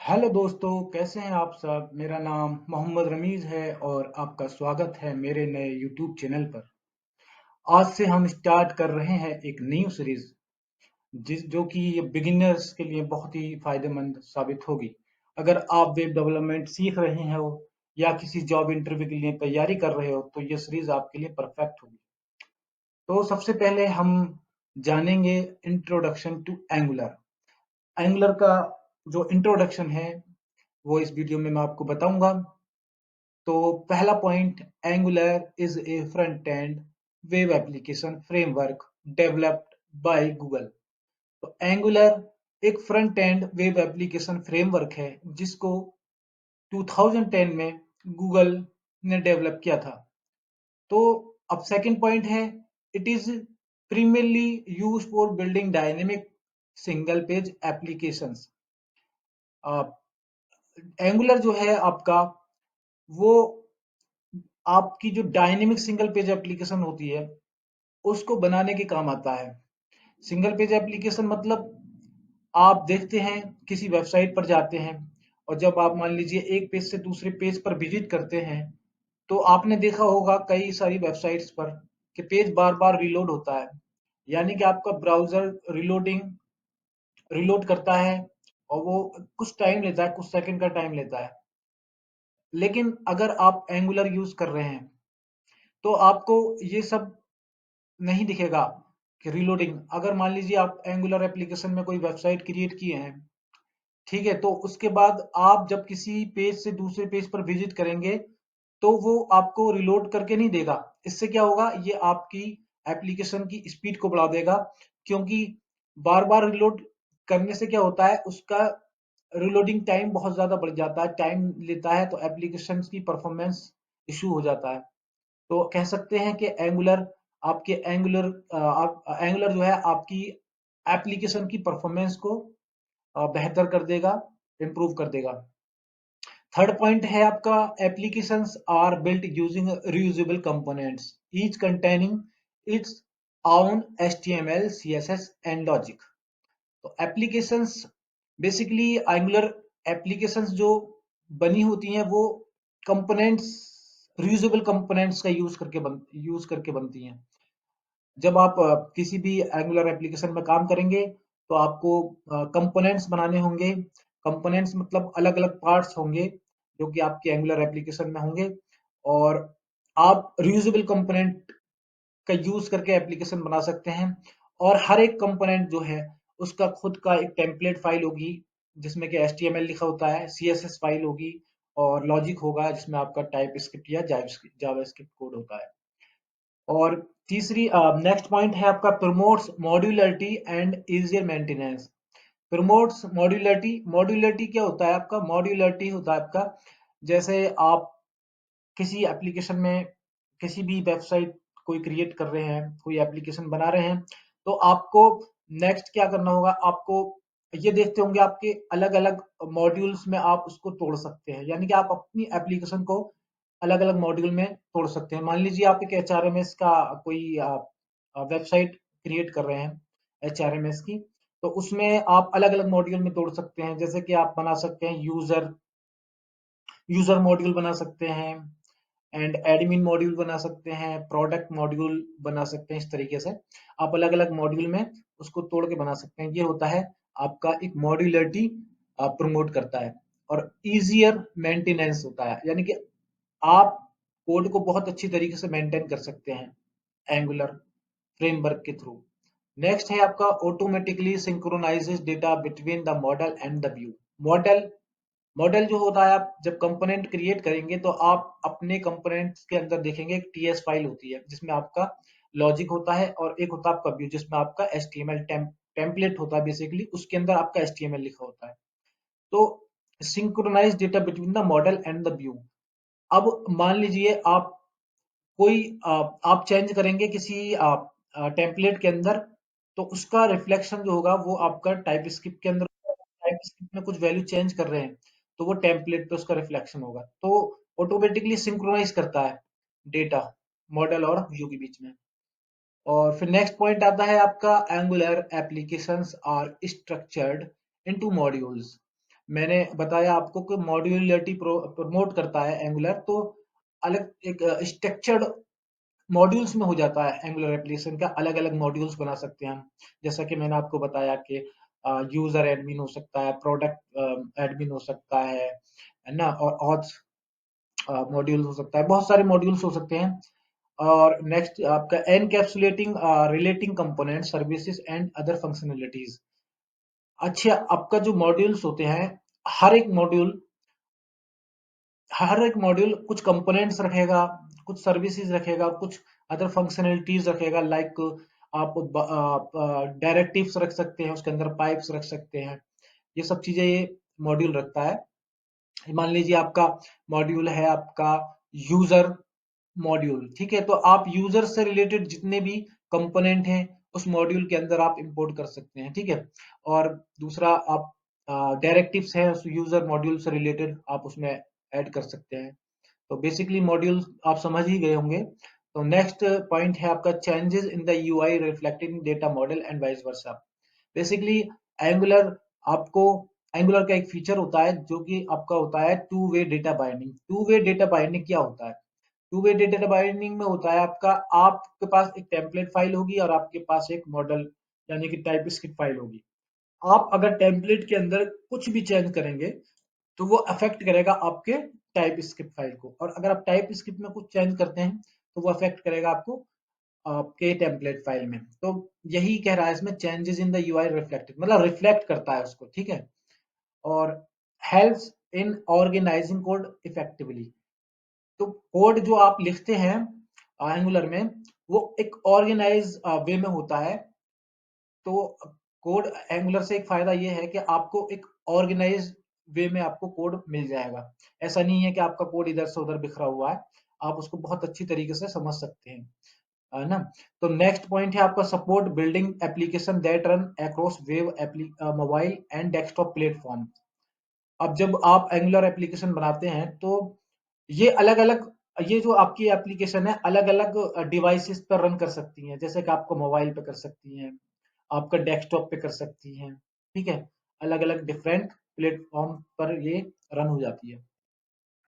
Hello दोस्तों, कैसे हैं आप सब। मेरा नाम मोहम्मद रमीज़ है और आपका स्वागत है मेरे नए यूट्यूब चैनल पर। आज से हम स्टार्ट कर रहे हैं एक न्यू सीरीज जिस जो कि बिगिनर्स के लिए बहुत ही फायदेमंद साबित होगी। अगर आप वेब डेवलपमेंट सीख रहे हो या किसी जॉब इंटरव्यू के लिए तैयारी कर रहे हो तो ये सीरीज आपके लिए परफेक्ट होगी। तो सबसे पहले हम जानेंगे इंट्रोडक्शन टू एंगुलर। एंगुलर का जो इंट्रोडक्शन है वो इस वीडियो में मैं आपको बताऊंगा। तो पहला point, angular is a front end web application framework developed by Google. तो एंगुलर एक front end web application framework है जिसको 2010 में गूगल ने डेवलप किया था। तो अब सेकंड पॉइंट है, it is primarily used for building dynamic single page applications. Angular जो है आपका, वो आपकी जो डायनेमिक सिंगल पेज एप्लीकेशन होती है उसको बनाने के काम आता है। सिंगल पेज एप्लीकेशन मतलब आप देखते हैं किसी वेबसाइट पर जाते हैं और जब आप मान लीजिए एक पेज से दूसरे पेज पर विजिट करते हैं तो आपने देखा होगा कई सारी वेबसाइट्स पर कि पेज बार बार रिलोड होता है। यानी कि आपका ब्राउजर रिलोड करता है और वो कुछ टाइम लेता है, कुछ सेकंड का टाइम लेता है। लेकिन अगर आप एंगुलर यूज कर रहे हैं तो आपको ये सब नहीं दिखेगा कि रीलोडिंग। अगर मान लीजिए आप एंगुलर एप्लीकेशन में कोई वेबसाइट क्रिएट किए हैं, ठीक है, तो उसके बाद आप जब किसी पेज से दूसरे पेज पर विजिट करेंगे तो वो आपको रिलोड करके नहीं देगा। इससे क्या होगा, ये आपकी एप्लीकेशन की स्पीड को बढ़ा देगा, क्योंकि बार बार रिलोड करने से क्या होता है, उसका रिलोडिंग टाइम बहुत ज्यादा बढ़ जाता है, टाइम लेता है, तो एप्लीकेशन की परफॉर्मेंस इशू हो जाता है। तो कह सकते हैं कि एंगुलर जो है आपकी एप्लीकेशन की परफॉर्मेंस को बेहतर कर देगा, इम्प्रूव कर देगा। थर्ड पॉइंट है आपका, applications are built using reusable components each containing its own HTML, CSS and logic. तो एप्लीकेशंस बेसिकली एंगुलर एप्लीकेशंस जो बनी होती हैं वो कंपोनेंट्स, रियूजेबल कंपोनेंट्स का यूज करके बनती हैं। जब आप किसी भी एंगुलर एप्लीकेशन में काम करेंगे तो आपको कंपोनेंट्स बनाने होंगे। कंपोनेंट्स मतलब अलग अलग पार्ट्स होंगे जो कि आपके एंगुलर एप्लीकेशन में होंगे, और आप रियूजेबल कंपोनेंट का यूज करके एप्लीकेशन बना सकते हैं। और हर एक कंपोनेंट जो है उसका खुद का एक टेम्पलेट फाइल होगी जिसमें कि HTML लिखा होता है, CSS फाइल होगी और लॉजिक होगा जिसमें आपका टाइप स्क्रिप्ट या जावास्क्रिप्ट कोड होता है। और तीसरी नेक्स्ट पॉइंट है आपका, promotes modularity and easier maintenance. Promotes modularity. Modularity क्या होता है आपका, मॉड्यूलरिटी होता है आपका, जैसे आप किसी एप्लीकेशन में किसी भी वेबसाइट कोई क्रिएट कर रहे हैं, कोई एप्लीकेशन बना रहे हैं, तो आपको नेक्स्ट क्या करना होगा, आपको ये देखते होंगे आपके अलग अलग मॉड्यूल्स में आप उसको तोड़ सकते हैं। यानी कि आप अपनी एप्लीकेशन को अलग अलग मॉड्यूल में तोड़ सकते हैं। मान लीजिए आप एक HRMS का कोई वेबसाइट क्रिएट कर रहे हैं, HRMS की, तो उसमें आप अलग अलग मॉड्यूल में तोड़ सकते हैं। जैसे कि आप बना सकते हैं यूजर यूजर मॉड्यूल बना सकते हैं, एंड एडमिन मॉड्यूल बना सकते हैं, प्रोडक्ट मॉड्यूल बना सकते हैं। इस तरीके से आप अलग अलग मॉड्यूल में उसको तोड़ के बना सकते हैं। ये होता है आपका एक मॉड्यूलरिटी प्रमोट करता है। और इजियर मेंटेनेंस होता है, यानी कि आप कोड को बहुत अच्छी तरीके से मेंटेन कर सकते हैं एंगुलर फ्रेमवर्क के थ्रू। नेक्स्ट है आपका, automatically synchronises data between the model and the view. Model model जो होता है, आप जब कंपोनेंट क्रिएट करेंगे तो आप अपने कंपोनेंट्स के अंदर देखेंगे एक TS फाइल होती है जिसमें आपका लॉजिक होता है और एक होता है आपका व्यू जिसमें आपका HTML टेम्पलेट होता है, बेसिकली उसके अंदर आपका HTML लिखा होता है। तो synchronize data between the model and the view. अब मान लीजिए आप कोई आप चेंज करेंगे किसी टेम्पलेट के अंदर, तो उसका रिफ्लेक्शन जो होगा वो आपका टाइप स्क्रिप्ट के अंदर, टाइप स्क्रिप्ट में कुछ वैल्यू चेंज कर रहे हैं तो वो टेम्पलेट पे उसका रिफ्लेक्शन होगा। तो ऑटोमेटिकली सिंक्रोनाइज करता है डेटा मॉडल और व्यू के बीच में। और फिर नेक्स्ट पॉइंट आता है आपका, Angular applications are structured into modules. मैंने बताया आपको कि मॉड्यूलरिटी प्रमोट करता है एंगुलर, तो अलग एक स्ट्रक्चर्ड मॉड्यूल्स में हो जाता है। एंगुलर एप्लीकेशन का अलग अलग मॉड्यूल्स बना सकते हैं हम, जैसा कि मैंने आपको बताया कि यूजर एडमिन हो सकता है, प्रोडक्ट एडमिन हो सकता है ना, और ऑथ मॉड्यूल हो सकता है, बहुत सारे मॉड्यूल्स हो सकते हैं। और नेक्स्ट आपका encapsulating relating component services and other functionalities. अच्छा, आपका जो मॉड्यूल्स होते हैं, हर एक मॉड्यूल हर एक मॉड्यूल कुछ कंपोनेंट्स रखेगा, कुछ सर्विसेज रखेगा, कुछ अदर फंक्शनैलिटीज रखेगा, लाइक आप डायरेक्टिव्स रख सकते हैं, उसके अंदर पाइप्स रख सकते हैं, ये सब चीजें ये मॉड्यूल रखता है। मान लीजिए आपका मॉड्यूल है आपका यूजर मॉड्यूल, ठीक है, तो आप यूजर से रिलेटेड जितने भी कंपोनेंट हैं उस मॉड्यूल के अंदर आप इंपोर्ट कर सकते हैं, ठीक है। और दूसरा आप डायरेक्टिव्स हैं उस यूजर मॉड्यूल से रिलेटेड आप उसमें ऐड कर सकते हैं। तो बेसिकली मॉड्यूल आप समझ ही गए होंगे। तो नेक्स्ट पॉइंट है आपका changes in the UI reflecting data model and vice versa. Basically angular आपको एंगुलर का एक फीचर होता है जो कि आपका होता है two way data binding. Two way data binding क्या होता है? टू वे डेटा बाइंडिंग में होता है आपका, आपके पास एक टेम्पलेट फाइल होगी और आपके पास एक मॉडल यानी कि टाइप स्क्रिप्ट फाइल होगी। आप अगर टेम्पलेट के अंदर कुछ भी चेंज करेंगे तो वो अफेक्ट करेगा आपके टाइप स्क्रिप्ट फाइल को, और अगर आप टाइप स्क्रिप्ट में कुछ चेंज करते हैं तो वो अफेक्ट करेगा आपको आपके टेम्पलेट फाइल में। तो यही कह रहा है इसमें, changes in the UI reflected, मतलब रिफ्लेक्ट करता है उसको, ठीक है। और helps in organizing code effectively. तो कोड जो आप लिखते हैं एंगुलर में, वो एक ऑर्गेनाइज वे में होता है। तो कोड एंगुलर से एक फायदा ये है कि आपको एक ऑर्गेनाइज वे में आपको कोड मिल जाएगा। ऐसा नहीं है कि आपका कोड इधर से उधर बिखरा हुआ है, आप उसको बहुत अच्छी तरीके से समझ सकते हैं, है ना। तो नेक्स्ट पॉइंट है आपका support building application that run across web mobile and desktop platform. अब जब आप एंगुलर एप्लीकेशन बनाते हैं तो ये अलग अलग, ये जो आपकी एप्लीकेशन है अलग अलग डिवाइसेस पर रन कर सकती हैं, जैसे कि आपको मोबाइल पे कर सकती हैं, आपका डेस्कटॉप पे कर सकती हैं, ठीक है। अलग अलग डिफरेंट प्लेटफॉर्म पर ये रन हो जाती है।